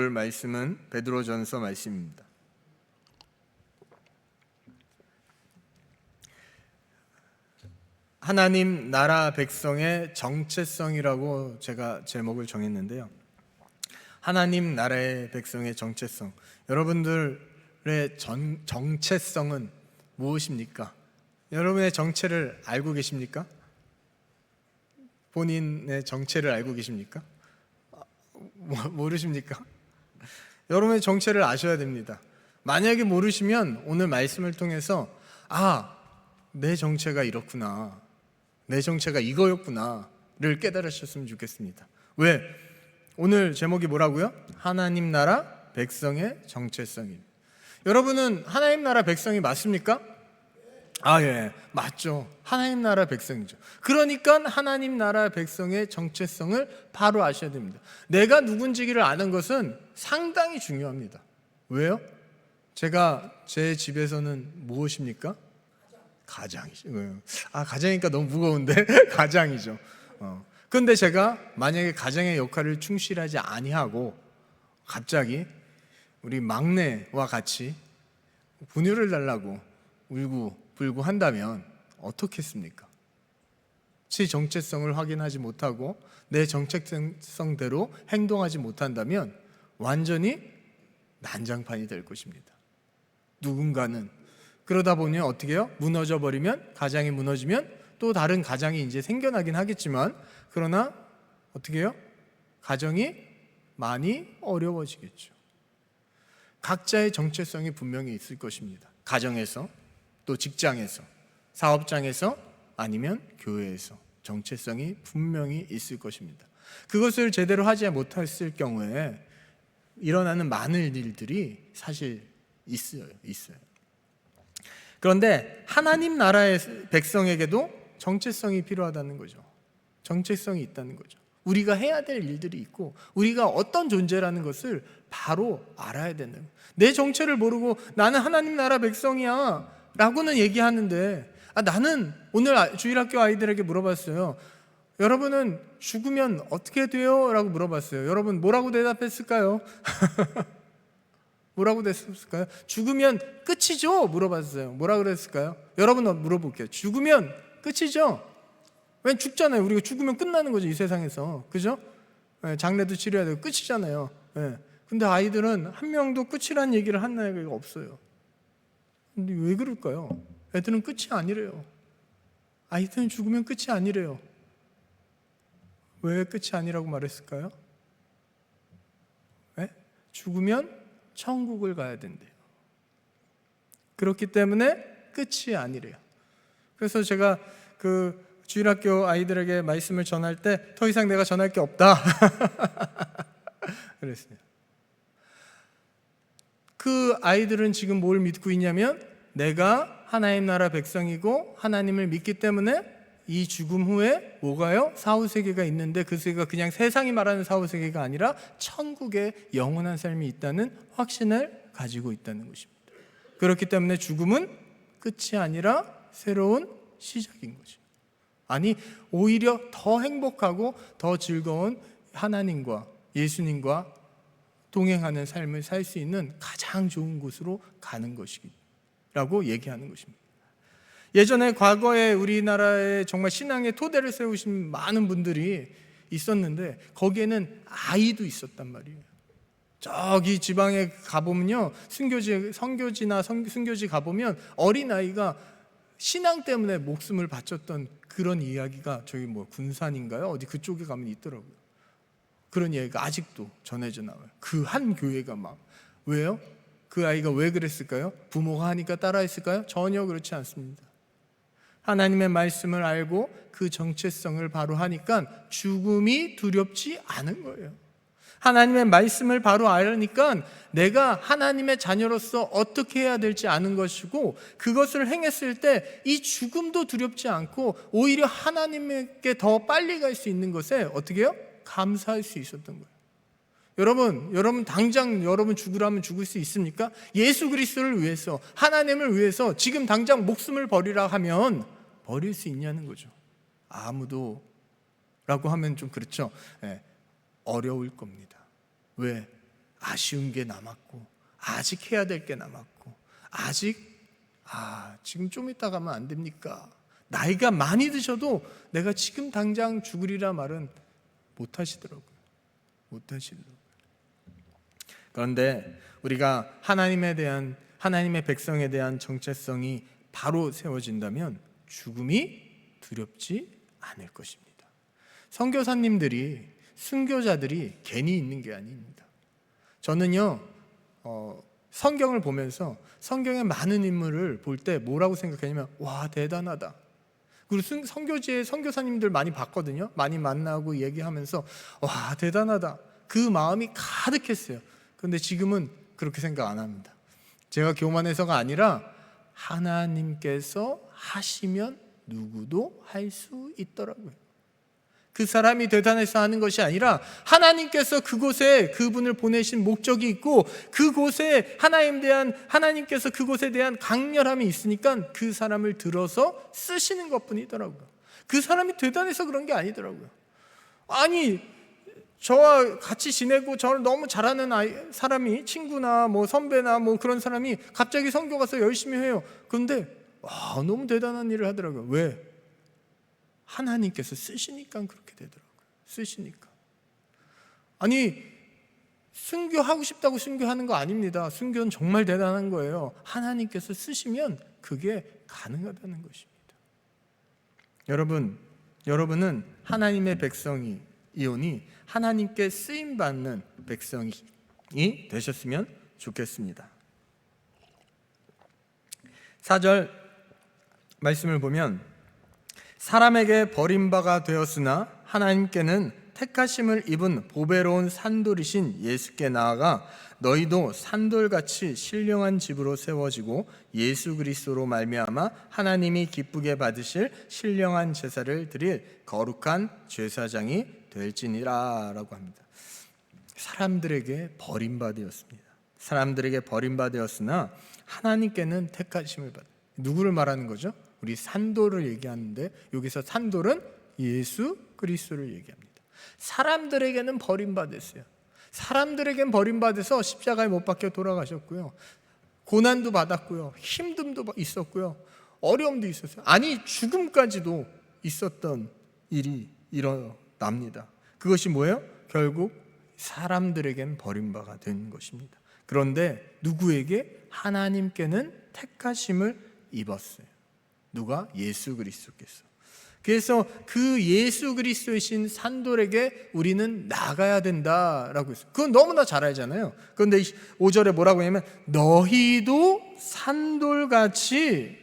볼 말씀은 베드로전서 말씀입니다. 하나님 나라 백성의 정체성이라고 제가 제목을 정했는데요. 하나님 나라의 백성의 정체성. 여러분들의 정체성은 무엇입니까? 여러분의 정체를 알고 계십니까? 본인의 정체를 알고 계십니까? 모르십니까? 여러분의 정체를 아셔야 됩니다. 만약에 모르시면 오늘 말씀을 통해서 내 정체가 이렇구나, 내 정체가 이거였구나를 깨달으셨으면 좋겠습니다. 왜? 오늘 제목이 뭐라고요? 하나님 나라 백성의 정체성입니다. 여러분은 하나님 나라 백성이 맞습니까? 예, 맞죠. 하나님 나라 백성이죠. 그러니까 하나님 나라 백성의 정체성을 바로 아셔야 됩니다. 내가 누군지를 아는 것은 상당히 중요합니다. 왜요? 제 집에서는 무엇입니까? 가장이죠. 가장이니까 너무 무거운데 가장이죠. 그런데 제가 만약에 가장의 역할을 충실하지 아니하고 갑자기 우리 막내와 같이 분유를 달라고 울고 불고 한다면 어떻겠습니까? 제 정체성을 확인하지 못하고 내 정체성대로 행동하지 못한다면 완전히 난장판이 될 것입니다. 누군가는 그러다 보니 어떻게 해요? 무너져 버리면, 가장이 무너지면 또 다른 가장이 이제 생겨나긴 하겠지만, 그러나 어떻게 해요? 가정이 많이 어려워지겠죠. 각자의 정체성이 분명히 있을 것입니다. 가정에서, 또 직장에서, 사업장에서, 아니면 교회에서 정체성이 분명히 있을 것입니다. 그것을 제대로 하지 못했을 경우에 일어나는 많은 일들이 사실 있어요. 그런데 하나님 나라의 백성에게도 정체성이 필요하다는 거죠. 정체성이 있다는 거죠. 우리가 해야 될 일들이 있고 우리가 어떤 존재라는 것을 바로 알아야 되는 거예요. 내 정체를 모르고 나는 하나님 나라 백성이야 라고는 얘기하는데, 나는 오늘 주일학교 아이들에게 물어봤어요. 여러분은 죽으면 어떻게 돼요? 라고 물어봤어요. 여러분 뭐라고 대답했을까요? 뭐라고 됐을까요? 죽으면 끝이죠? 물어봤어요. 뭐라고 그랬을까요? 여러분 물어볼게요. 죽으면 끝이죠? 왜 죽잖아요. 우리가 죽으면 끝나는 거죠, 이 세상에서. 그죠? 장례도 치러야 되고 끝이잖아요. 근데 아이들은 한 명도 끝이란 얘기를 한 아이가 없어요. 근데 왜 그럴까요? 애들은 끝이 아니래요. 아이들은 죽으면 끝이 아니래요. 왜 끝이 아니라고 말했을까요? 죽으면 천국을 가야 된대요. 그렇기 때문에 끝이 아니래요. 그래서 제가 주일학교 아이들에게 말씀을 전할 때 더 이상 내가 전할 게 없다 그랬어요. 그 아이들은 지금 뭘 믿고 있냐면, 내가 하나님 나라 백성이고 하나님을 믿기 때문에 이 죽음 후에 뭐가요? 사후세계가 있는데, 그 세계가 그냥 세상이 말하는 사후세계가 아니라 천국에 영원한 삶이 있다는 확신을 가지고 있다는 것입니다. 그렇기 때문에 죽음은 끝이 아니라 새로운 시작인 거죠. 오히려 더 행복하고 더 즐거운 하나님과 예수님과 동행하는 삶을 살 수 있는 가장 좋은 곳으로 가는 것이라고 얘기하는 것입니다. 예전에 과거에 우리나라에 정말 신앙의 토대를 세우신 많은 분들이 있었는데 거기에는 아이도 있었단 말이에요. 저기 지방에 가보면요, 선교지나 순교지 가보면 어린아이가 신앙 때문에 목숨을 바쳤던 그런 이야기가 저기 군산인가요? 어디 그쪽에 가면 있더라고요. 그런 이야기가 아직도 전해져 나와요. 그 한 교회가 왜요? 그 아이가 왜 그랬을까요? 부모가 하니까 따라했을까요? 전혀 그렇지 않습니다. 하나님의 말씀을 알고 그 정체성을 바로 하니까 죽음이 두렵지 않은 거예요. 하나님의 말씀을 바로 알으니까 내가 하나님의 자녀로서 어떻게 해야 될지 아는 것이고, 그것을 행했을 때 이 죽음도 두렵지 않고 오히려 하나님께 더 빨리 갈 수 있는 것에 어떻게 해요? 감사할 수 있었던 거예요. 여러분 당장 여러분 죽으라면 죽을 수 있습니까? 예수 그리스도를 위해서, 하나님을 위해서 지금 당장 목숨을 버리라 하면 버릴 수 있냐는 거죠. 아무도 라고 하면 좀 그렇죠. 어려울 겁니다. 왜? 아쉬운 게 남았고, 아직 해야 될 게 남았고, 지금 좀 이따 가면 안 됩니까? 나이가 많이 드셔도 내가 지금 당장 죽으리라 말은 못 하시더라고요. 그런데 우리가 하나님의 백성에 대한 정체성이 바로 세워진다면 죽음이 두렵지 않을 것입니다. 선교사님들이, 순교자들이 괜히 있는 게 아닙니다. 저는요, 성경을 보면서 성경의 많은 인물을 볼 때 뭐라고 생각하냐면, 와, 대단하다. 그리고 선교지에 선교사님들 많이 봤거든요. 많이 만나고 얘기하면서 와, 대단하다. 그 마음이 가득했어요. 그런데 지금은 그렇게 생각 안 합니다. 제가 교만해서가 아니라 하나님께서 하시면 누구도 할 수 있더라고요. 그 사람이 대단해서 하는 것이 아니라 하나님께서 그곳에 그분을 보내신 목적이 있고, 그곳에 하나님께서 그곳에 대한 강렬함이 있으니까 그 사람을 들어서 쓰시는 것뿐이더라고요. 그 사람이 대단해서 그런 게 아니더라고요. 아니, 저와 같이 지내고 저를 너무 잘하는 사람이, 친구나 뭐 선배나 뭐 그런 사람이 갑자기 선교 가서 열심히 해요. 그런데 너무 대단한 일을 하더라고요. 왜? 하나님께서 쓰시니까 그렇게 되더라고요. 쓰시니까. 아니, 순교하고 싶다고 순교하는 거 아닙니다. 순교는 정말 대단한 거예요. 하나님께서 쓰시면 그게 가능하다는 것입니다. 여러분은 하나님의 백성이오니 하나님께 쓰임받는 백성이 되셨으면 좋겠습니다. 4절 말씀을 보면, 사람에게 버림바가 되었으나 하나님께는 택하심을 입은 보배로운 산돌이신 예수께 나아가 너희도 산돌같이 신령한 집으로 세워지고 예수 그리스도로 말미암아 하나님이 기쁘게 받으실 신령한 제사를 드릴 거룩한 제사장이 될지니라 라고 합니다. 사람들에게 버림받았습니다. 사람들에게 버림받았으나 하나님께는 택하심을 받. 누구를 말하는 거죠? 우리 산돌을 얘기하는데, 여기서 산돌은 예수 그리스도를 얘기합니다. 사람들에게는 버림받았어요. 사람들에겐 버림받아서 십자가에 못 박혀 돌아가셨고요, 고난도 받았고요, 힘듦도 있었고요, 어려움도 있었어요. 아니, 죽음까지도 있었던 일이 일어납니다. 그것이 뭐예요? 결국 사람들에겐 버림바가 된 것입니다. 그런데 누구에게? 하나님께는 택하심을 입었어요. 누가? 예수 그리스도께서. 그래서 그 예수 그리스도이신 산돌에게 우리는 나가야 된다라고 했어요. 그건 너무나 잘 알잖아요. 그런데 5절에 뭐라고 하냐면 너희도 산돌같이,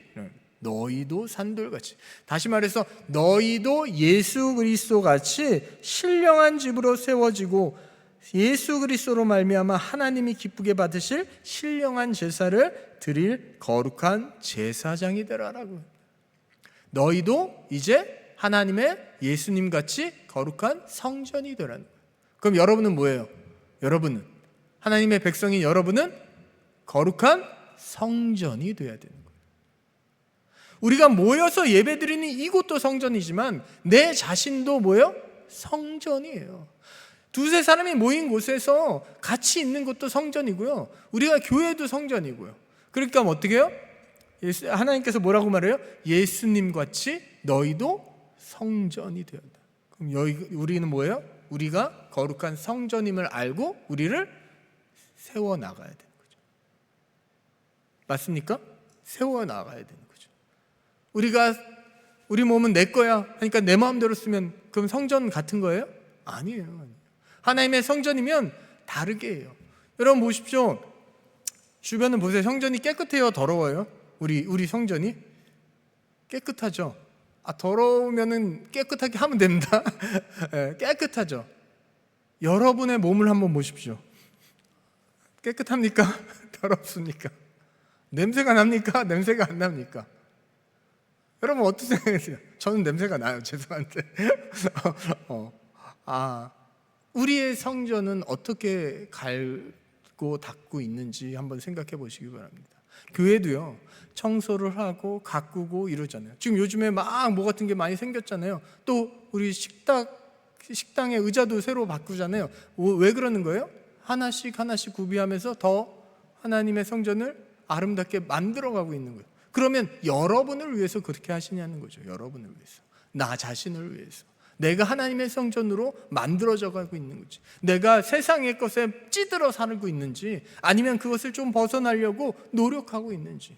다시 말해서 너희도 예수 그리스도같이 신령한 집으로 세워지고 예수 그리스도로 말미암아 하나님이 기쁘게 받으실 신령한 제사를 드릴 거룩한 제사장이 되라라고. 너희도 이제 하나님의 예수님같이 거룩한 성전이 되라는 거예요. 그럼 여러분은 뭐예요? 여러분은, 하나님의 백성인 여러분은 거룩한 성전이 되어야 되는 거예요. 우리가 모여서 예배드리는 이곳도 성전이지만 내 자신도 뭐예요? 성전이에요. 두세 사람이 모인 곳에서 같이 있는 것도 성전이고요, 우리가 교회도 성전이고요. 그러니까 어떻게 해요? 하나님께서 뭐라고 말해요? 예수님같이 너희도 성전이 되었다. 그럼 우리는 뭐예요? 우리가 거룩한 성전임을 알고 우리를 세워나가야 되는 거죠. 맞습니까? 세워나가야 되는 거죠. 우리 몸은 내 거야 하니까 내 마음대로 쓰면 그럼 성전 같은 거예요? 아니에요. 하나님의 성전이면 다르게 해요. 여러분 보십시오. 주변을 보세요. 성전이 깨끗해요? 더러워요? 우리 성전이 깨끗하죠. 더러우면은 깨끗하게 하면 됩니다. 네, 깨끗하죠. 여러분의 몸을 한번 보십시오. 깨끗합니까? 더럽습니까? 냄새가 납니까? 냄새가 안 납니까? 여러분 어떻게 생각하세요? 저는 냄새가 나요. 죄송한데. 우리의 성전은 어떻게 갈고 닦고 있는지 한번 생각해 보시기 바랍니다. 교회도요, 청소를 하고 가꾸고 이러잖아요. 지금 요즘에 막 뭐 같은 게 많이 생겼잖아요. 또 우리 식당의 의자도 새로 바꾸잖아요. 왜 그러는 거예요? 하나씩 하나씩 구비하면서 더 하나님의 성전을 아름답게 만들어가고 있는 거예요. 그러면 여러분을 위해서 그렇게 하시냐는 거죠. 여러분을 위해서, 나 자신을 위해서. 내가 하나님의 성전으로 만들어져 가고 있는 거지. 내가 세상의 것에 찌들어 살고 있는지, 아니면 그것을 좀 벗어나려고 노력하고 있는지.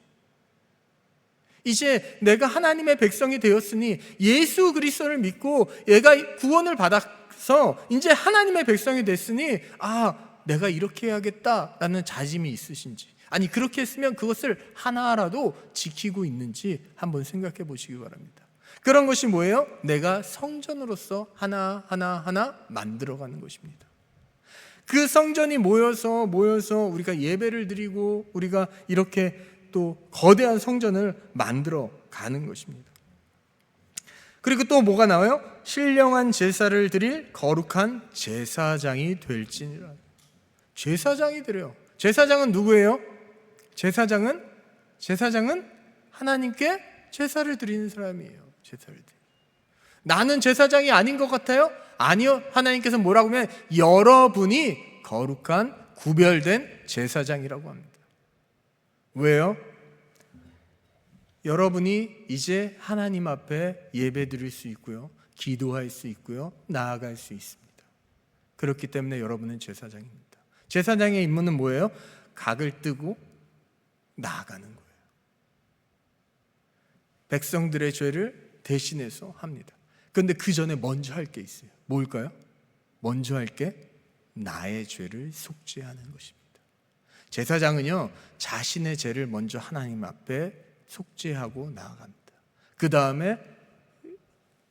이제 내가 하나님의 백성이 되었으니, 예수 그리스도를 믿고 얘가 구원을 받아서 이제 하나님의 백성이 됐으니, 내가 이렇게 해야겠다라는 자짐이 있으신지, 아니 그렇게 했으면 그것을 하나라도 지키고 있는지 한번 생각해 보시기 바랍니다. 그런 것이 뭐예요? 내가 성전으로서 하나 만들어가는 것입니다. 그 성전이 모여서 우리가 예배를 드리고 우리가 이렇게 또 거대한 성전을 만들어 가는 것입니다. 그리고 또 뭐가 나와요? 신령한 제사를 드릴 거룩한 제사장이 될지니라. 제사장이 되래요. 제사장은 누구예요? 제사장은 하나님께 제사를 드리는 사람이에요. 제사를 드리는. 나는 제사장이 아닌 것 같아요? 아니요. 하나님께서 뭐라고 하면 여러분이 거룩한 구별된 제사장이라고 합니다. 왜요? 여러분이 이제 하나님 앞에 예배 드릴 수 있고요, 기도할 수 있고요, 나아갈 수 있습니다. 그렇기 때문에 여러분은 제사장입니다. 제사장의 임무는 뭐예요? 각을 뜨고 나아가는 거예요. 백성들의 죄를 대신해서 합니다. 그런데 그 전에 먼저 할 게 있어요. 뭘까요? 먼저 할 게 나의 죄를 속죄하는 것입니다. 제사장은요, 자신의 죄를 먼저 하나님 앞에 속죄하고 나아갑니다. 그 다음에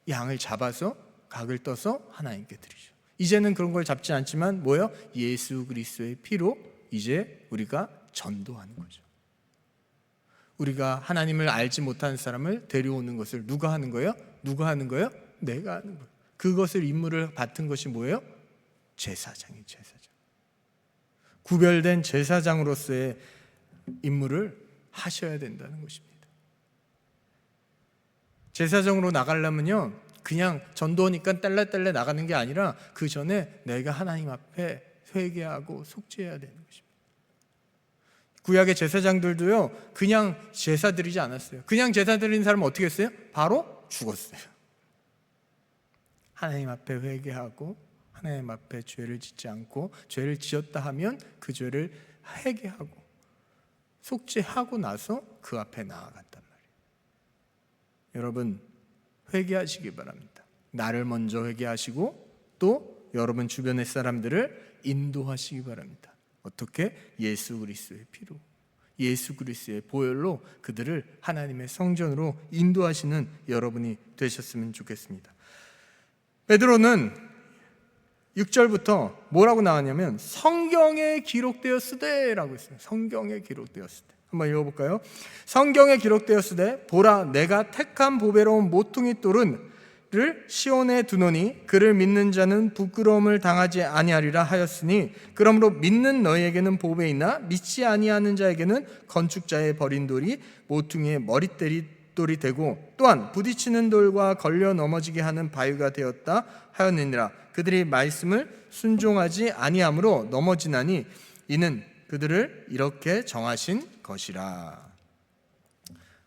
양을 잡아서 각을 떠서 하나님께 드리죠. 이제는 그런 걸 잡지 않지만 뭐예요? 예수 그리스도의 피로 이제 우리가 전도하는 거죠. 우리가 하나님을 알지 못하는 사람을 데려오는 것을 누가 하는 거예요? 내가 하는 거예요. 그것을 임무를 맡은 것이 뭐예요? 제사장. 구별된 제사장으로서의 임무를 하셔야 된다는 것입니다. 제사장으로 나가려면요, 그냥 전도하니까 딸래딸래 나가는 게 아니라 그 전에 내가 하나님 앞에 회개하고 속죄해야 되는 것입니다. 구약의 제사장들도요, 그냥 제사 드리지 않았어요. 그냥 제사 드리는 사람은 어떻게 했어요? 바로 죽었어요. 하나님 앞에 회개하고 하나님 앞에 죄를 짓지 않고, 죄를 지었다 하면 그 죄를 회개하고 속죄하고 나서 그 앞에 나아갔단 말이에요. 여러분, 회개하시기 바랍니다. 나를 먼저 회개하시고 또 여러분 주변의 사람들을 인도하시기 바랍니다. 어떻게? 예수 그리스도의 피로, 예수 그리스도의 보혈로 그들을 하나님의 성전으로 인도하시는 여러분이 되셨으면 좋겠습니다. 베드로는 6절부터 뭐라고 나왔냐면 성경에 기록되었으되라고 했어요. 성경에 기록되었으되. 한번 읽어볼까요? 성경에 기록되었으되 보라, 내가 택한 보배로운 모퉁이 돌을 시온에 두노니 그를 믿는 자는 부끄러움을 당하지 아니하리라 하였으니, 그러므로 믿는 너희에게는 보배이나 믿지 아니하는 자에게는 건축자의 버린 돌이 모퉁이의 머릿돌이 되고, 또한 부딪히는 돌과 걸려 넘어지게 하는 바위가 되었다 하였느니라. 그들이 말씀을 순종하지 아니함으로 넘어지나니 이는 그들을 이렇게 정하신 것이라.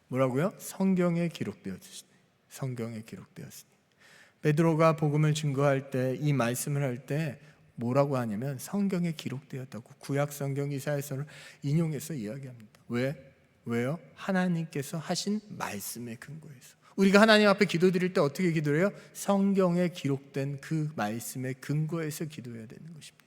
뭐라고요? 성경에 기록되었으니. 성경에 기록되었으니. 베드로가 복음을 증거할 때, 이 말씀을 할 때 뭐라고 하냐면 성경에 기록되었다고 구약 성경 이사야서를 인용해서 이야기합니다. 왜요? 하나님께서 하신 말씀의 근거에서. 우리가 하나님 앞에 기도드릴 때 어떻게 기도해요? 성경에 기록된 그 말씀의 근거에서 기도해야 되는 것입니다.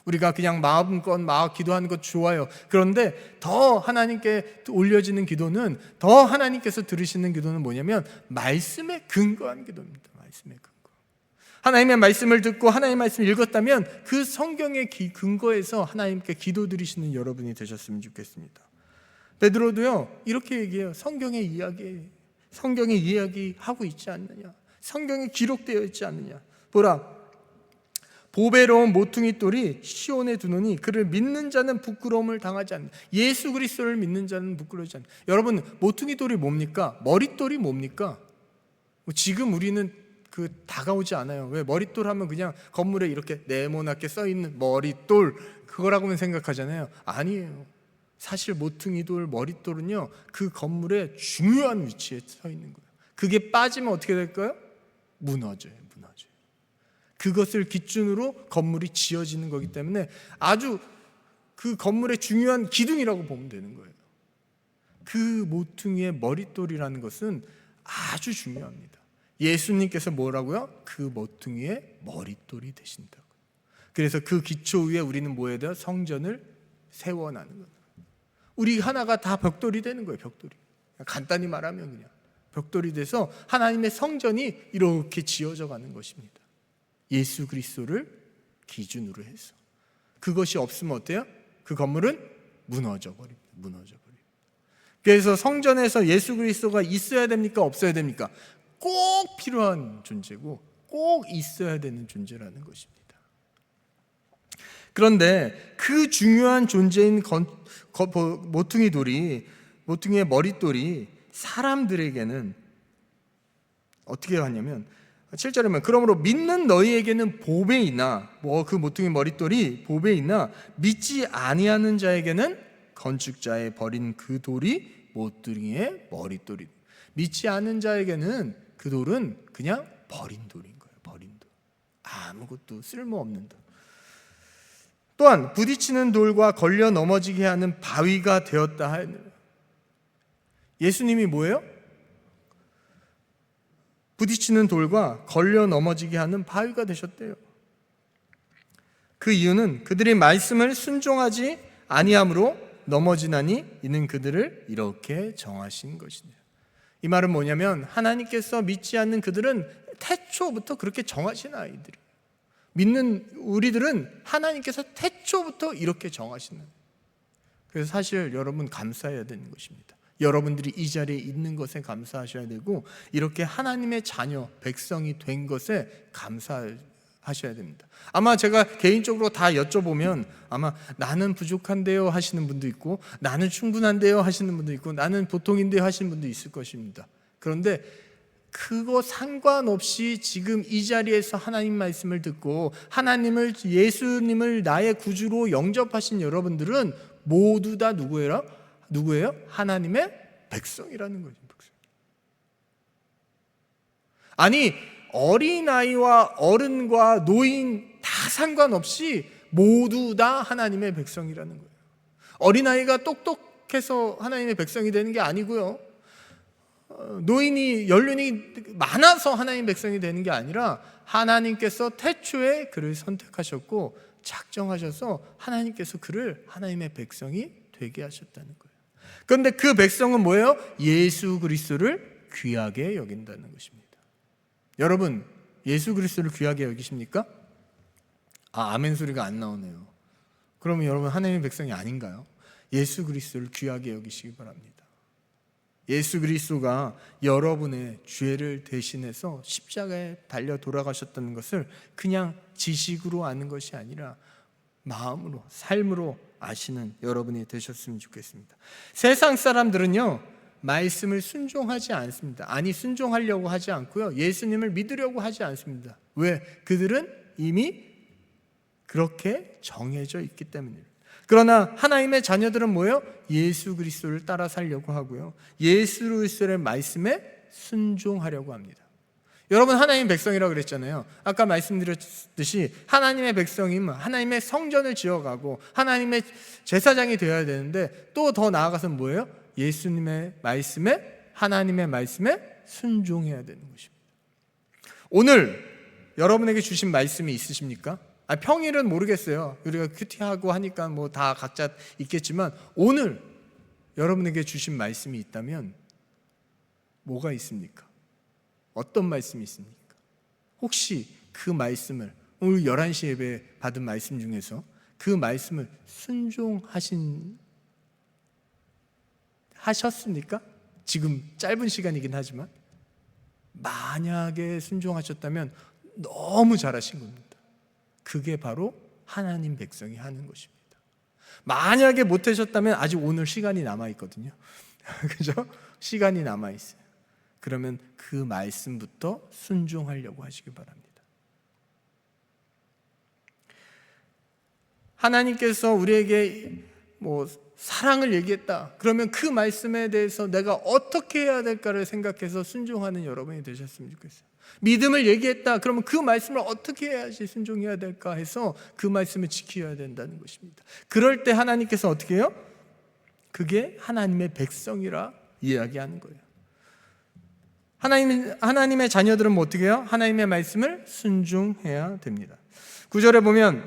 우리가 그냥 마음껏 막 기도하는 것 좋아요. 그런데 더 하나님께 올려지는 기도는, 더 하나님께서 들으시는 기도는 뭐냐면 말씀에 근거한 기도입니다. 말씀에 근거. 하나님의 말씀을 듣고 하나님의 말씀을 읽었다면 그 성경의 근거에서 하나님께 기도드리시는 여러분이 되셨으면 좋겠습니다. 베드로도요, 이렇게 얘기해요. 성경에 이야기하고 있지 않느냐, 성경에 기록되어 있지 않느냐. 보라, 보배로운 모퉁이 돌이 시온에 두노니 그를 믿는 자는 부끄러움을 당하지 않는다. 예수 그리스도를 믿는 자는 부끄러워하지 않는다. 여러분, 모퉁이 돌이 뭡니까? 머릿돌이 뭡니까? 지금 우리는 다가오지 않아요. 왜? 머릿돌 하면 그냥 건물에 이렇게 네모나게 써 있는 머릿돌, 그거라고만 생각하잖아요. 아니에요. 사실 모퉁이돌, 머릿돌은요, 그 건물의 중요한 위치에 서 있는 거예요. 그게 빠지면 어떻게 될까요? 무너져요. 그것을 기준으로 건물이 지어지는 거기 때문에 아주 그 건물의 중요한 기둥이라고 보면 되는 거예요. 그 모퉁이의 머릿돌이라는 것은 아주 중요합니다. 예수님께서 뭐라고요? 그 모퉁이의 머릿돌이 되신다고. 그래서 그 기초 위에 우리는 뭐에 대해 성전을 세워나는 거예요. 우리 하나가 다 벽돌이 되는 거예요. 벽돌이. 간단히 말하면 그냥 벽돌이 돼서 하나님의 성전이 이렇게 지어져 가는 것입니다. 예수 그리스도를 기준으로 해서. 그것이 없으면 어때요? 그 건물은 무너져 버립니다. 그래서 성전에서 예수 그리스도가 있어야 됩니까? 없어야 됩니까? 꼭 필요한 존재고 꼭 있어야 되는 존재라는 것입니다. 그런데 그 중요한 존재인 모퉁이의 머릿돌이 사람들에게는 어떻게 하냐면 7절에 보면 그러므로 믿는 너희에게는 보배이나 그 모퉁이 머릿돌이 보배이나 믿지 아니하는 자에게는 건축자의 버린 그 돌이 모퉁이의 머릿돌이. 믿지 않는 자에게는 그 돌은 그냥 버린 돌인 거예요. 버린 돌. 아무것도 쓸모없는 돌. 또한 부딪히는 돌과 걸려 넘어지게 하는 바위가 되었다 하였느니라. 예수님이 뭐예요? 부딪히는 돌과 걸려 넘어지게 하는 바위가 되셨대요. 그 이유는 그들이 말씀을 순종하지 아니함으로 넘어지나니 이는 그들을 이렇게 정하신 것이네요. 이 말은 뭐냐면 하나님께서 믿지 않는 그들은 태초부터 그렇게 정하신 아이들이에요. 믿는 우리들은 하나님께서 태초부터 이렇게 정하시는. 그래서 사실 여러분 감사해야 되는 것입니다. 여러분들이 이 자리에 있는 것에 감사하셔야 되고 이렇게 하나님의 자녀, 백성이 된 것에 감사하셔야 됩니다. 아마 제가 개인적으로 다 여쭤보면 아마 나는 부족한데요 하시는 분도 있고 나는 충분한데요 하시는 분도 있고 나는 보통인데요 하시는 분도 있을 것입니다. 그런데 그거 상관없이 지금 이 자리에서 하나님 말씀을 듣고 하나님을, 예수님을 나의 구주로 영접하신 여러분들은 모두 다 누구예요? 하나님의 백성이라는 거죠. 아니 어린아이와 어른과 노인 다 상관없이 모두 다 하나님의 백성이라는 거예요. 어린아이가 똑똑해서 하나님의 백성이 되는 게 아니고요, 노인이 연륜이 많아서 하나님의 백성이 되는 게 아니라 하나님께서 태초에 그를 선택하셨고 작정하셔서 하나님께서 그를 하나님의 백성이 되게 하셨다는 거예요. 그런데 그 백성은 뭐예요? 예수 그리스도를 귀하게 여긴다는 것입니다. 여러분, 예수 그리스도를 귀하게 여기십니까? 아멘 소리가 안 나오네요. 그러면 여러분 하나님의 백성이 아닌가요? 예수 그리스도를 귀하게 여기시기 바랍니다. 예수 그리스도가 여러분의 죄를 대신해서 십자가에 달려 돌아가셨다는 것을 그냥 지식으로 아는 것이 아니라 마음으로, 삶으로 아시는 여러분이 되셨으면 좋겠습니다. 세상 사람들은요, 말씀을 순종하지 않습니다. 아니, 순종하려고 하지 않고요, 예수님을 믿으려고 하지 않습니다. 왜? 그들은 이미 그렇게 정해져 있기 때문입니다. 그러나 하나님의 자녀들은 뭐예요? 예수 그리스도를 따라 살려고 하고요, 예수 그리스도의 말씀에 순종하려고 합니다. 여러분 하나님의 백성이라고 그랬잖아요. 아까 말씀드렸듯이 하나님의 백성이면 하나님의 성전을 지어가고 하나님의 제사장이 되어야 되는데 또 더 나아가서는 뭐예요? 예수님의 말씀에, 하나님의 말씀에 순종해야 되는 것입니다. 오늘 여러분에게 주신 말씀이 있으십니까? 평일은 모르겠어요. 우리가 큐티하고 하니까 뭐 다 각자 있겠지만 오늘 여러분에게 주신 말씀이 있다면 뭐가 있습니까? 어떤 말씀이 있습니까? 혹시 그 말씀을, 오늘 11시 예배 받은 말씀 중에서 그 말씀을 하셨습니까? 지금 짧은 시간이긴 하지만 만약에 순종하셨다면 너무 잘하신 겁니다. 그게 바로 하나님 백성이 하는 것입니다. 만약에 못하셨다면 아직 오늘 시간이 남아있거든요. 그죠? 시간이 남아있어요. 그러면 그 말씀부터 순종하려고 하시기 바랍니다. 하나님께서 우리에게 사랑을 얘기했다. 그러면 그 말씀에 대해서 내가 어떻게 해야 될까를 생각해서 순종하는 여러분이 되셨으면 좋겠어요. 믿음을 얘기했다. 그러면 그 말씀을 어떻게 해야지 순종해야 될까 해서 그 말씀을 지켜야 된다는 것입니다. 그럴 때 하나님께서 어떻게 해요? 그게 하나님의 백성이라 이야기하는 거예요. 하나님의 자녀들은 어떻게 해요? 하나님의 말씀을 순종해야 됩니다. 9절에 보면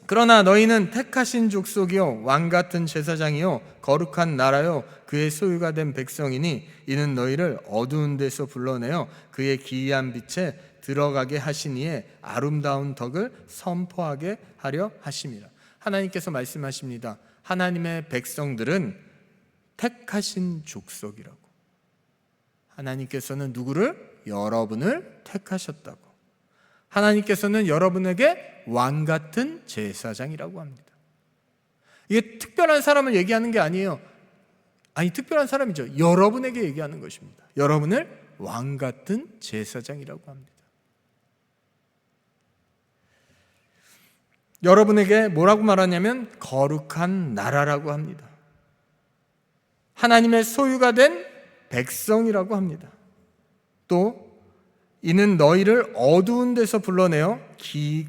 그러나 너희는 택하신 족속이요 왕같은 제사장이요 거룩한 나라요 그의 소유가 된 백성이니 이는 너희를 어두운 데서 불러내어 그의 기이한 빛에 들어가게 하시니에 아름다운 덕을 선포하게 하려 하심이라. 하나님께서 말씀하십니다. 하나님의 백성들은 택하신 족속이라고. 하나님께서는 누구를? 여러분을 택하셨다고. 하나님께서는 여러분에게 왕같은 제사장이라고 합니다. 이게 특별한 사람을 얘기하는 게 아니에요. 특별한 사람이죠. 여러분에게 얘기하는 것입니다. 여러분을 왕같은 제사장이라고 합니다. 여러분에게 뭐라고 말하냐면 거룩한 나라라고 합니다. 하나님의 소유가 된 백성이라고 합니다. 또 이는 너희를 어두운 데서 불러내어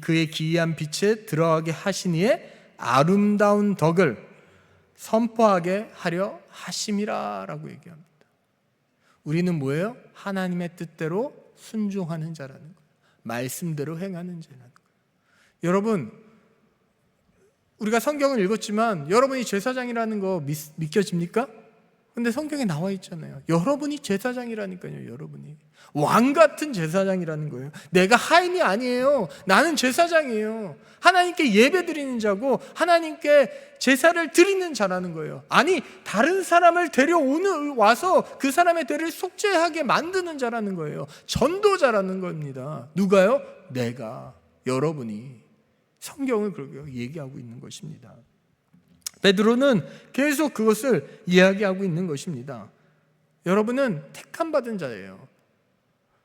그의 기이한 빛에 들어가게 하시니에 아름다운 덕을 선포하게 하려 하심이라 라고 얘기합니다. 우리는 뭐예요? 하나님의 뜻대로 순종하는 자라는 거예요. 말씀대로 행하는 자라는 거예요. 여러분, 우리가 성경을 읽었지만 여러분이 제사장이라는 거 믿겨집니까? 근데 성경에 나와 있잖아요. 여러분이 제사장이라니까요. 여러분이 왕같은 제사장이라는 거예요. 내가 하인이 아니에요. 나는 제사장이에요. 하나님께 예배드리는 자고 하나님께 제사를 드리는 자라는 거예요. 아니, 다른 사람을 와서 그 사람의 죄를 속죄하게 만드는 자라는 거예요. 전도자라는 겁니다. 누가요? 내가, 여러분이. 성경을 그렇게 얘기하고 있는 것입니다. 베드로는 계속 그것을 이야기하고 있는 것입니다. 여러분은 택함 받은 자예요.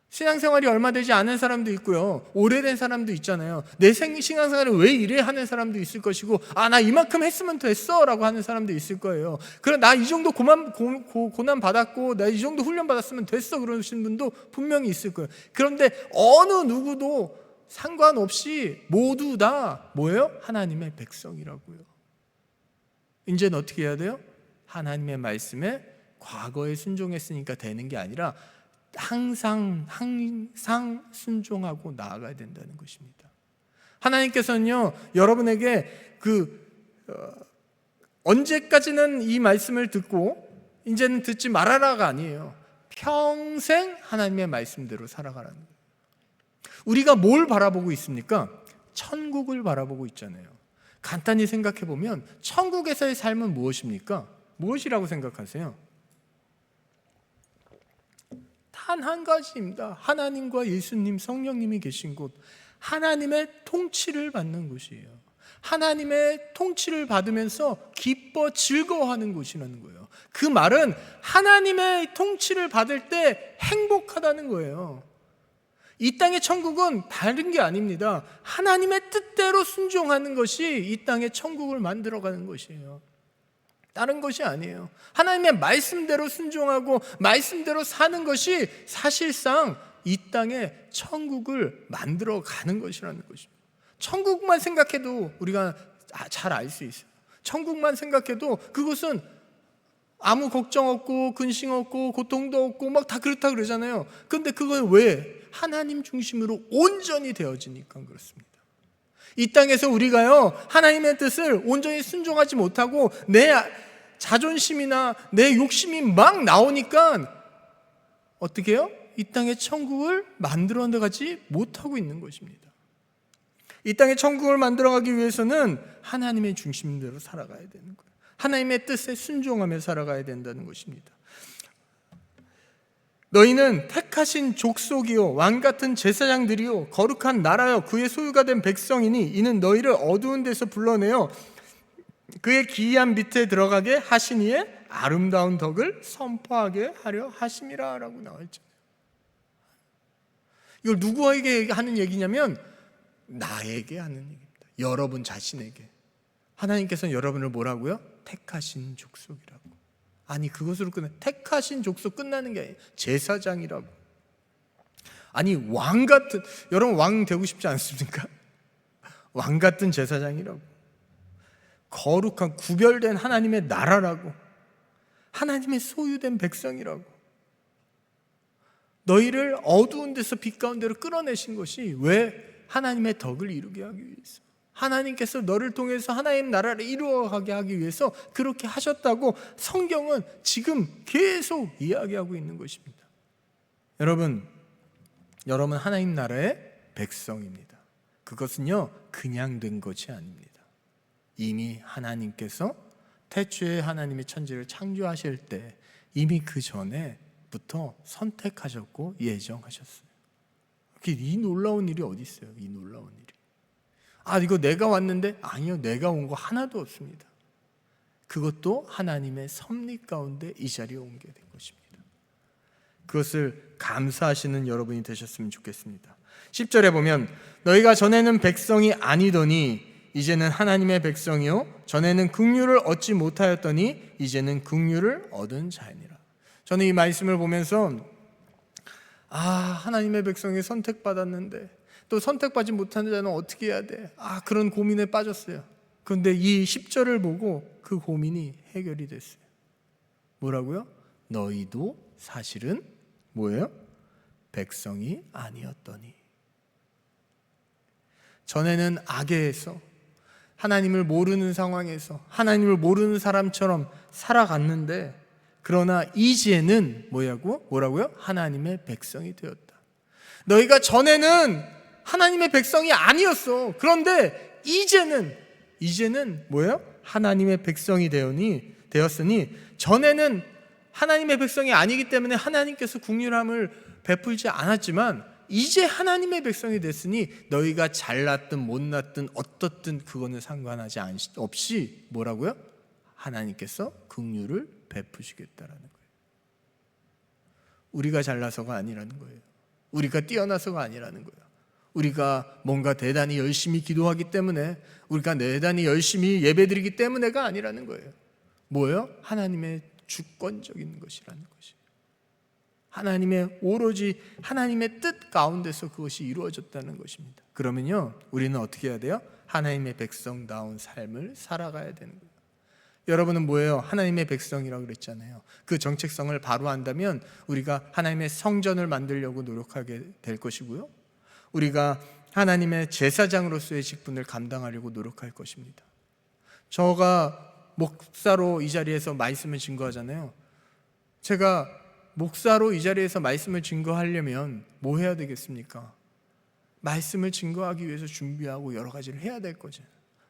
신앙생활이 얼마 되지 않은 사람도 있고요, 오래된 사람도 있잖아요. 내 신앙생활을 왜 이래 하는 사람도 있을 것이고, 나 이만큼 했으면 됐어 라고 하는 사람도 있을 거예요. 그래, 나 이 정도 고난 받았고 나 이 정도 훈련 받았으면 됐어 그러신 분도 분명히 있을 거예요. 그런데 어느 누구도 상관없이 모두 다 뭐예요? 하나님의 백성이라고요. 이제는 어떻게 해야 돼요? 하나님의 말씀에 과거에 순종했으니까 되는 게 아니라 항상 순종하고 나아가야 된다는 것입니다. 하나님께서는요, 여러분에게 언제까지는 이 말씀을 듣고 이제는 듣지 말아라가 아니에요. 평생 하나님의 말씀대로 살아가라는 거예요. 우리가 뭘 바라보고 있습니까? 천국을 바라보고 있잖아요. 간단히 생각해 보면 천국에서의 삶은 무엇입니까? 무엇이라고 생각하세요? 단 한 가지입니다. 하나님과 예수님, 성령님이 계신 곳, 하나님의 통치를 받는 곳이에요. 하나님의 통치를 받으면서 기뻐 즐거워하는 곳이라는 거예요. 그 말은 하나님의 통치를 받을 때 행복하다는 거예요. 이 땅의 천국은 다른 게 아닙니다. 하나님의 뜻대로 순종하는 것이 이 땅의 천국을 만들어가는 것이에요. 다른 것이 아니에요. 하나님의 말씀대로 순종하고 말씀대로 사는 것이 사실상 이 땅의 천국을 만들어가는 것이라는 것입니다. 천국만 생각해도 우리가 잘 알 수 있어요. 천국만 생각해도 그것은 아무 걱정 없고 근심 없고 고통도 없고 막 다 그렇다 그러잖아요. 그런데 그건 왜? 하나님 중심으로 온전히 되어지니까 그렇습니다. 이 땅에서 우리가요, 하나님의 뜻을 온전히 순종하지 못하고 내 자존심이나 내 욕심이 막 나오니까 어떻게 해요? 이 땅의 천국을 만들어 나가지 못하고 있는 것입니다. 이 땅의 천국을 만들어가기 위해서는 하나님의 중심대로 살아가야 되는 거예요. 하나님의 뜻에 순종하며 살아가야 된다는 것입니다. 너희는 택하신 족속이요 왕같은 제사장들이요 거룩한 나라요 그의 소유가 된 백성이니 이는 너희를 어두운 데서 불러내어 그의 기이한 빛에 들어가게 하시니에 아름다운 덕을 선포하게 하려 하심이라 라고 나와 있잖아요. 이걸 누구에게 하는 얘기냐면 나에게 하는 얘기입니다. 여러분 자신에게. 하나님께서는 여러분을 뭐라고요? 택하신 족속이라고. 아니, 그것으로 끝나. 택하신 족속 끝나는 게 아니에요. 제사장이라고. 아니, 왕 같은, 여러분 왕 되고 싶지 않습니까? 왕 같은 제사장이라고. 거룩한 구별된 하나님의 나라라고. 하나님의 소유된 백성이라고. 너희를 어두운 데서 빛 가운데로 끌어내신 것이 왜? 하나님의 덕을 이루게 하기 위해서. 하나님께서 너를 통해서 하나님 나라를 이루어가게 하기 위해서 그렇게 하셨다고 성경은 지금 계속 이야기하고 있는 것입니다. 여러분 하나님 나라의 백성입니다. 그것은요 그냥 된 것이 아닙니다. 이미 하나님께서 태초에 하나님의 천지를 창조하실 때 이미 그 전에부터 선택하셨고 예정하셨어요. 이 놀라운 일이 어디 있어요? 이 놀라운 일이. 이거 내가 왔는데? 아니요, 내가 온 거 하나도 없습니다. 그것도 하나님의 섭리 가운데 이 자리에 옮게 된 것입니다. 그것을 감사하시는 여러분이 되셨으면 좋겠습니다. 10절에 보면 너희가 전에는 백성이 아니더니 이제는 하나님의 백성이요 전에는 긍휼을 얻지 못하였더니 이제는 긍휼을 얻은 자이니라. 저는 이 말씀을 보면서 하나님의 백성이 선택받았는데 또 선택받지 못한 자는 어떻게 해야 돼? 그런 고민에 빠졌어요. 그런데 이 10절을 보고 그 고민이 해결이 됐어요. 뭐라고요? 너희도 사실은 뭐예요? 백성이 아니었더니. 전에는 악에서 하나님을 모르는 상황에서 하나님을 모르는 사람처럼 살아갔는데 그러나 이제는 뭐라고요? 하나님의 백성이 되었다. 너희가 전에는 하나님의 백성이 아니었어. 그런데 이제는 뭐예요? 하나님의 백성이 되었으니 전에는 하나님의 백성이 아니기 때문에 하나님께서 긍휼함을 베풀지 않았지만 이제 하나님의 백성이 됐으니 너희가 잘났든 못났든 어떻든 그거는 상관하지 없이 뭐라고요? 하나님께서 긍휼을 베푸시겠다라는 거예요. 우리가 잘나서가 아니라는 거예요. 우리가 뛰어나서가 아니라는 거예요. 우리가 뭔가 대단히 열심히 기도하기 때문에 우리가 대단히 열심히 예배드리기 때문에가 아니라는 거예요. 뭐예요? 하나님의 주권적인 것이라는 것이에요. 하나님의 오로지 하나님의 뜻 가운데서 그것이 이루어졌다는 것입니다. 그러면요 우리는 어떻게 해야 돼요? 하나님의 백성다운 삶을 살아가야 되는 거예요. 여러분은 뭐예요? 하나님의 백성이라고 그랬잖아요. 그 정체성을 바로 안다면 우리가 하나님의 성전을 만들려고 노력하게 될 것이고요, 우리가 하나님의 제사장으로서의 직분을 감당하려고 노력할 것입니다. 저가 목사로 이 자리에서 말씀을 증거하잖아요. 제가 목사로 이 자리에서 말씀을 증거하려면 뭐 해야 되겠습니까? 말씀을 증거하기 위해서 준비하고 여러 가지를 해야 될 거죠.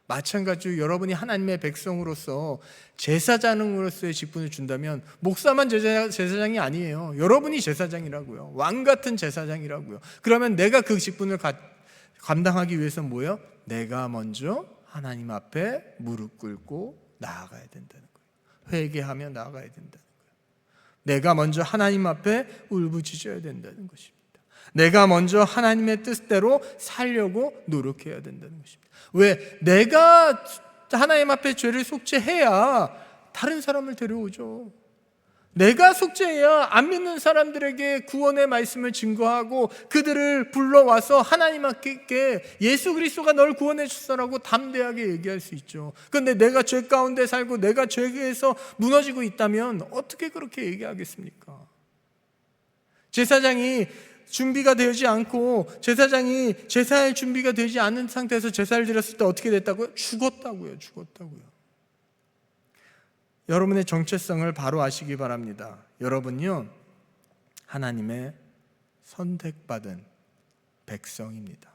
마찬가지로 여러분이 하나님의 백성으로서 제사장으로서의 직분을 준다면 목사만 제사장이 아니에요. 여러분이 제사장이라고요. 왕 같은 제사장이라고요. 그러면 내가 그 직분을 감당하기 위해서는 뭐예요? 내가 먼저 하나님 앞에 무릎 꿇고 나아가야 된다는 거예요. 회개하며 나아가야 된다는 거예요. 내가 먼저 하나님 앞에 울부짖어야 된다는 것입니다. 내가 먼저 하나님의 뜻대로 살려고 노력해야 된다는 것입니다. 왜? 내가 하나님 앞에 죄를 속죄해야 다른 사람을 데려오죠. 내가 속죄해야 안 믿는 사람들에게 구원의 말씀을 증거하고 그들을 불러와서 하나님 앞에 예수 그리스도가 널 구원해 주셨다라고 담대하게 얘기할 수 있죠. 그런데 내가 죄 가운데 살고 내가 죄에서 무너지고 있다면 어떻게 그렇게 얘기하겠습니까? 제사장이 준비가 되지 않고 제사장이 제사할 준비가 되지 않은 상태에서 제사를 드렸을 때 어떻게 됐다고요? 죽었다고요. 여러분의 정체성을 바로 아시기 바랍니다. 여러분요 하나님의 선택받은 백성입니다.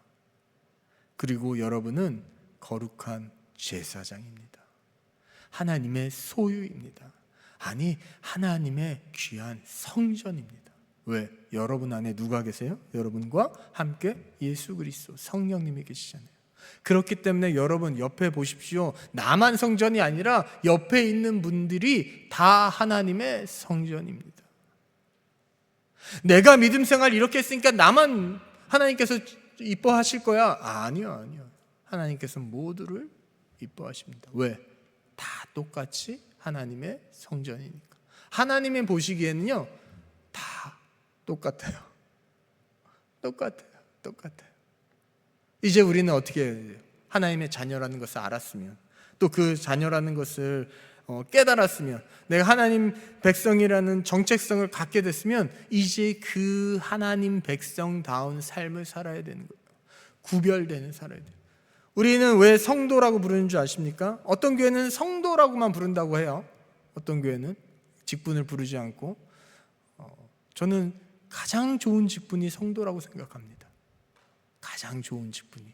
그리고 여러분은 거룩한 제사장입니다. 하나님의 소유입니다. 아니 하나님의 귀한 성전입니다. 왜? 여러분 안에 누가 계세요? 여러분과 함께 예수 그리스도 성령님이 계시잖아요. 그렇기 때문에 여러분 옆에 보십시오. 나만 성전이 아니라 옆에 있는 분들이 다 하나님의 성전입니다. 내가 믿음 생활 이렇게 했으니까 나만 하나님께서 이뻐하실 거야? 아니요. 하나님께서 모두를 이뻐하십니다. 왜? 다 똑같이 하나님의 성전이니까. 하나님이 보시기에는요, 다 똑같아요. 똑같아요. 이제 우리는 어떻게 해야 돼요? 하나님의 자녀라는 것을 알았으면, 또 그 자녀라는 것을 깨달았으면, 내가 하나님 백성이라는 정체성을 갖게 됐으면 이제 그 하나님 백성다운 삶을 살아야 되는 거예요. 구별되는 살아야 돼요. 우리는 왜 성도라고 부르는 줄 아십니까? 어떤 교회는 성도라고만 부른다고 해요. 어떤 교회는 직분을 부르지 않고. 저는 가장 좋은 직분이 성도라고 생각합니다. 가장 좋은 직분이.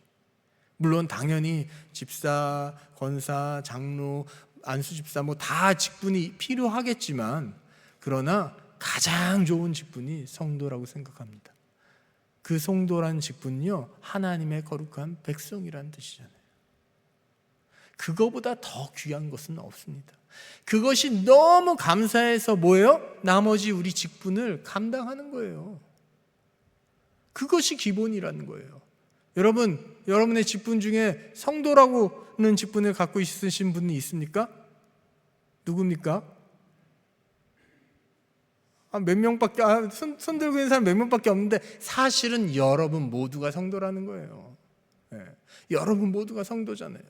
물론 당연히 집사, 권사, 장로, 안수집사 뭐 다 직분이 필요하겠지만, 그러나 가장 좋은 직분이 성도라고 생각합니다. 그 성도라는 직분은요, 하나님의 거룩한 백성이라는 뜻이잖아요. 그거보다 더 귀한 것은 없습니다. 그것이 너무 감사해서 뭐예요? 나머지 우리 직분을 감당하는 거예요. 그것이 기본이라는 거예요. 여러분, 여러분의 직분 중에 성도라고는 직분을 갖고 있으신 분이 있습니까? 누굽니까? 몇 명밖에, 손 들고 있는 사람 몇 명밖에 없는데, 사실은 여러분 모두가 성도라는 거예요. 여러분 모두가 성도잖아요.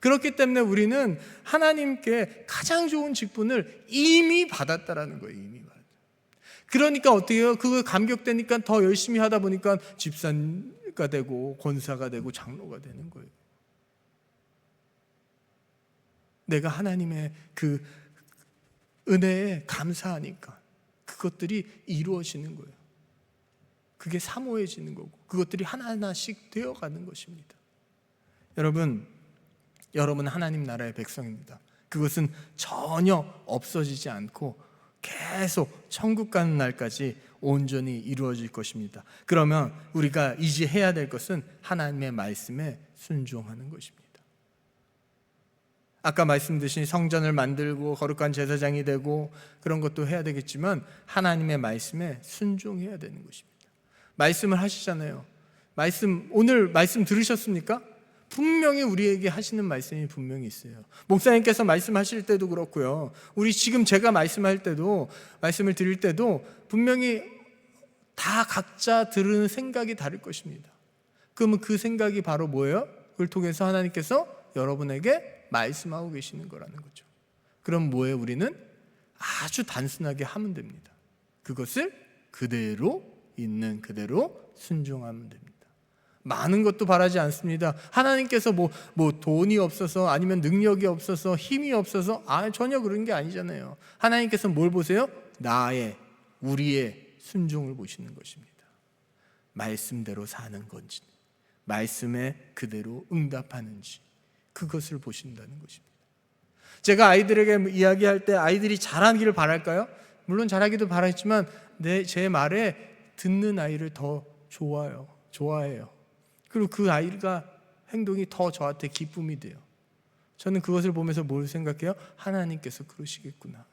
그렇기 때문에 우리는 하나님께 가장 좋은 직분을 이미 받았다라는 거예요. 이미 받았다. 그러니까 어떻게 해요? 그거 감격되니까 더 열심히 하다 보니까 집사가 되고 권사가 되고 장로가 되는 거예요. 내가 하나님의 그 은혜에 감사하니까 그것들이 이루어지는 거예요. 그게 사모해지는 거고, 그것들이 하나하나씩 되어가는 것입니다. 여러분 하나님 나라의 백성입니다. 그것은 전혀 없어지지 않고 계속 천국 가는 날까지 온전히 이루어질 것입니다. 그러면 우리가 이제 해야 될 것은 하나님의 말씀에 순종하는 것입니다. 아까 말씀드린 성전을 만들고 거룩한 제사장이 되고 그런 것도 해야 되겠지만, 하나님의 말씀에 순종해야 되는 것입니다. 말씀을 하시잖아요. 오늘 말씀 들으셨습니까? 분명히 우리에게 하시는 말씀이 분명히 있어요. 목사님께서 말씀하실 때도 그렇고요, 우리 지금 제가 말씀할 때도, 말씀을 드릴 때도 분명히 다 각자 들은 생각이 다를 것입니다. 그러면 그 생각이 바로 뭐예요? 그걸 통해서 하나님께서 여러분에게 말씀하고 계시는 거라는 거죠. 그럼 뭐예요? 우리는 아주 단순하게 하면 됩니다. 그것을 그대로 있는 그대로 순종하면 됩니다. 많은 것도 바라지 않습니다. 하나님께서 뭐 돈이 없어서, 아니면 능력이 없어서, 힘이 없어서, 전혀 그런 게 아니잖아요. 하나님께서 뭘 보세요? 우리의 순종을 보시는 것입니다. 말씀대로 사는 건지, 말씀에 그대로 응답하는지, 그것을 보신다는 것입니다. 제가 아이들에게 이야기할 때 아이들이 잘하기를 바랄까요? 물론 잘하기도 바라지만 제 말에 듣는 아이를 더 좋아해요. 그리고 그 아이가 행동이 더 저한테 기쁨이 돼요. 저는 그것을 보면서 뭘 생각해요? 하나님께서 그러시겠구나.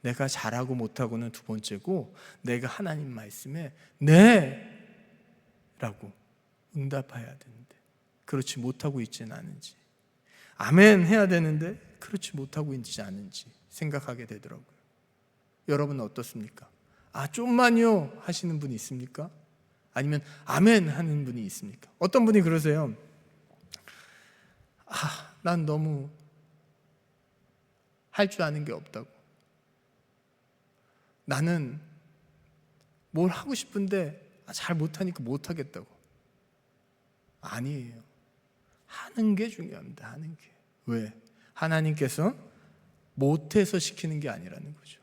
내가 잘하고 못하고는 두 번째고, 내가 하나님 말씀에 네! 라고 응답해야 되는데 그렇지 못하고 있지는 않은지, 아멘 해야 되는데 그렇지 못하고 있지 않은지 생각하게 되더라고요. 여러분은 어떻습니까? 좀만요 하시는 분이 있습니까? 아니면 아멘 하는 분이 있습니까? 어떤 분이 그러세요. 난 너무 할 줄 아는 게 없다고. 나는 뭘 하고 싶은데 잘 못하니까 못하겠다고. 아니에요. 하는 게 중요합니다. 하는 게. 왜? 하나님께서 못해서 시키는 게 아니라는 거죠.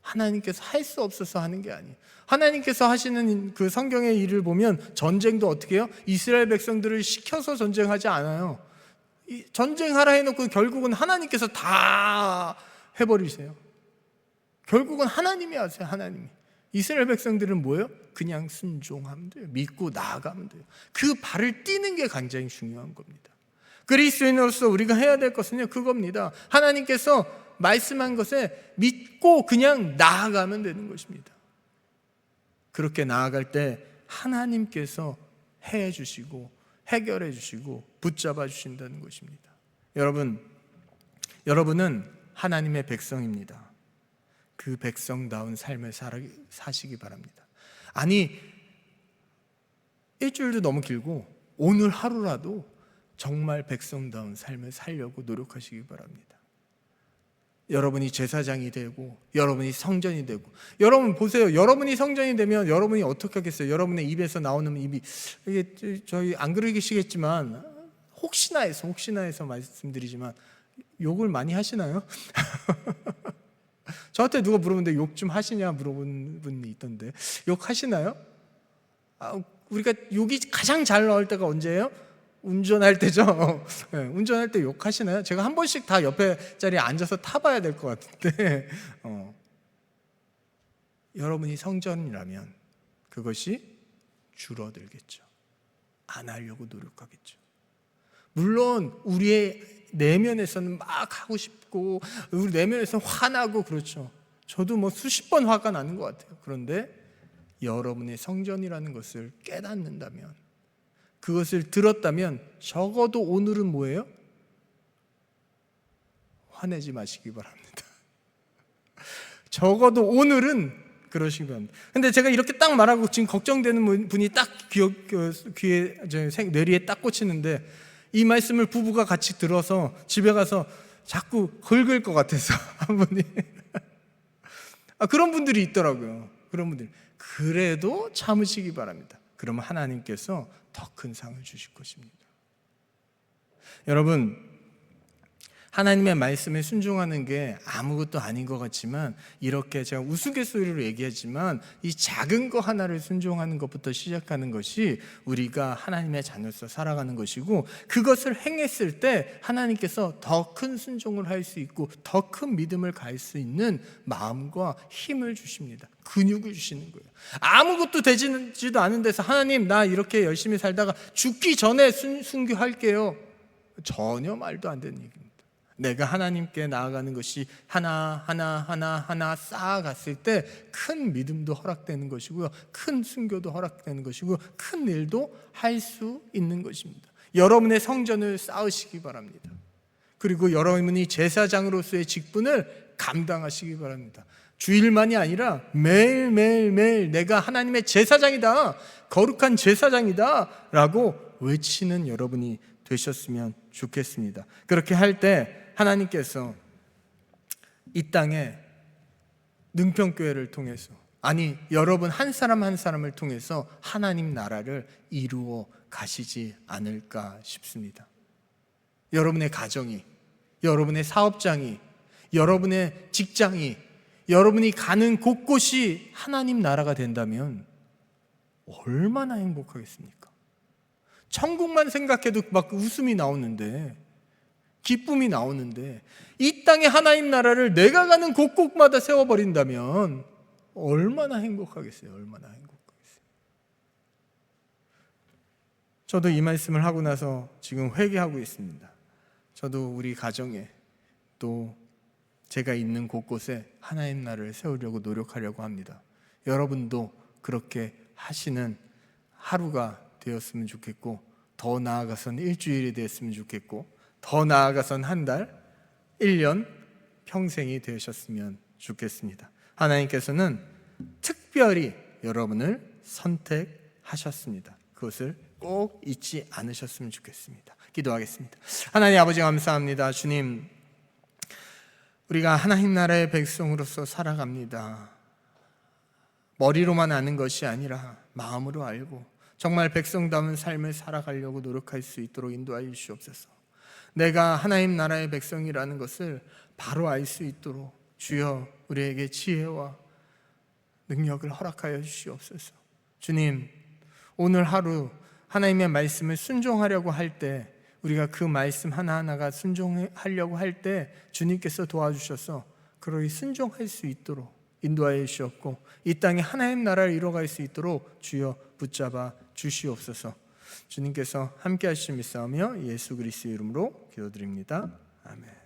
하나님께서 할 수 없어서 하는 게 아니에요. 하나님께서 하시는 그 성경의 일을 보면 전쟁도 어떻게 해요? 이스라엘 백성들을 시켜서 전쟁하지 않아요. 전쟁하라 해놓고 결국은 하나님께서 다 해버리세요. 결국은 하나님이 하세요. 하나님이. 이스라엘 백성들은 뭐예요? 그냥 순종하면 돼요. 믿고 나아가면 돼요. 그 발을 띄는 게 굉장히 중요한 겁니다. 그리스도인으로서 우리가 해야 될 것은요, 그겁니다. 하나님께서 말씀한 것에 믿고 그냥 나아가면 되는 것입니다. 그렇게 나아갈 때 하나님께서 해 주시고 해결해 주시고 붙잡아 주신다는 것입니다. 여러분은 하나님의 백성입니다. 그 백성다운 삶을 사시기 바랍니다. 아니, 일주일도 너무 길고 오늘 하루라도 정말 백성다운 삶을 살려고 노력하시기 바랍니다. 여러분이 제사장이 되고 여러분이 성전이 되고, 여러분 보세요. 여러분이 성전이 되면 여러분이 어떻게 하겠어요? 여러분의 입에서 나오는 입이, 이게 저희 안 그러시겠지만 혹시나 해서 말씀드리지만 욕을 많이 하시나요? 저한테 누가 물어보는데 욕 좀 하시냐 물어본 분이 있던데, 욕 하시나요? 우리가 욕이 가장 잘 나올 때가 언제예요? 운전할 때죠. 네, 운전할 때 욕하시나요? 제가 한 번씩 다 옆에 자리에 앉아서 타봐야 될 것 같은데, 여러분이 성전이라면 그것이 줄어들겠죠. 안 하려고 노력하겠죠. 물론 우리의 내면에서는 막 하고 싶고 우리 내면에서는 화나고 그렇죠. 저도 뭐 수십 번 화가 나는 것 같아요. 그런데 여러분의 성전이라는 것을 깨닫는다면, 그것을 들었다면 적어도 오늘은 뭐예요? 화내지 마시기 바랍니다. 적어도 오늘은 그러시기 바랍니다. 근데 제가 이렇게 딱 말하고 지금 걱정되는 분이 딱 귀에, 뇌리에 딱 꽂히는데, 이 말씀을 부부가 같이 들어서 집에 가서 자꾸 긁을 것 같아서 한 분이 그런 분들이 있더라고요. 그런 분들. 그래도 참으시기 바랍니다. 그러면 하나님께서 더 큰 상을 주실 것입니다. 여러분, 하나님의 말씀에 순종하는 게 아무것도 아닌 것 같지만, 이렇게 제가 우스갯소리로 얘기하지만 이 작은 거 하나를 순종하는 것부터 시작하는 것이 우리가 하나님의 자녀로서 살아가는 것이고, 그것을 행했을 때 하나님께서 더 큰 순종을 할 수 있고 더 큰 믿음을 갈 수 있는 마음과 힘을 주십니다. 근육을 주시는 거예요. 아무것도 되지도 않은 데서 하나님, 나 이렇게 열심히 살다가 죽기 전에 순교할게요. 전혀 말도 안 되는 얘기입니다. 내가 하나님께 나아가는 것이 하나 쌓아갔을 때 큰 믿음도 허락되는 것이고요, 큰 순교도 허락되는 것이고, 큰 일도 할 수 있는 것입니다. 여러분의 성전을 쌓으시기 바랍니다. 그리고 여러분이 제사장으로서의 직분을 감당하시기 바랍니다. 주일만이 아니라 매일매일 내가 하나님의 제사장이다, 거룩한 제사장이다 라고 외치는 여러분이 되셨으면 좋겠습니다. 그렇게 할 때 하나님께서 이 땅에 능평교회를 통해서, 아니 여러분 한 사람 한 사람을 통해서 하나님 나라를 이루어 가시지 않을까 싶습니다. 여러분의 가정이, 여러분의 사업장이, 여러분의 직장이, 여러분이 가는 곳곳이 하나님 나라가 된다면 얼마나 행복하겠습니까? 천국만 생각해도 막 웃음이 나오는데, 기쁨이 나오는데, 이 땅에 하나님 나라를 내가 가는 곳곳마다 세워버린다면 얼마나 행복하겠어요? 얼마나 행복하겠어요? 저도 이 말씀을 하고 나서 지금 회개하고 있습니다. 저도 우리 가정에, 또 제가 있는 곳곳에 하나님 나라를 세우려고 노력하려고 합니다. 여러분도 그렇게 하시는 하루가 되었으면 좋겠고, 더 나아가선 일주일이 되었으면 좋겠고, 더 나아가선 한 달, 1년, 평생이 되셨으면 좋겠습니다. 하나님께서는 특별히 여러분을 선택하셨습니다. 그것을 꼭 잊지 않으셨으면 좋겠습니다. 기도하겠습니다. 하나님 아버지, 감사합니다. 주님, 우리가 하나님 나라의 백성으로서 살아갑니다. 머리로만 아는 것이 아니라 마음으로 알고 정말 백성다운 삶을 살아가려고 노력할 수 있도록 인도하여 주시옵소서. 내가 하나님 나라의 백성이라는 것을 바로 알 수 있도록 주여 우리에게 지혜와 능력을 허락하여 주시옵소서. 주님, 오늘 하루 하나님의 말씀을 순종하려고 할 때, 우리가 그 말씀 하나하나가 순종하려고 할 때 주님께서 도와주셔서 그러이 순종할 수 있도록 인도하여 주시옵고, 이 땅에 하나님 나라를 이뤄갈 수 있도록 주여 붙잡아 주시옵소서. 주님께서 함께 하시며 예수 그리스도의 이름으로 기도드립니다. 아멘.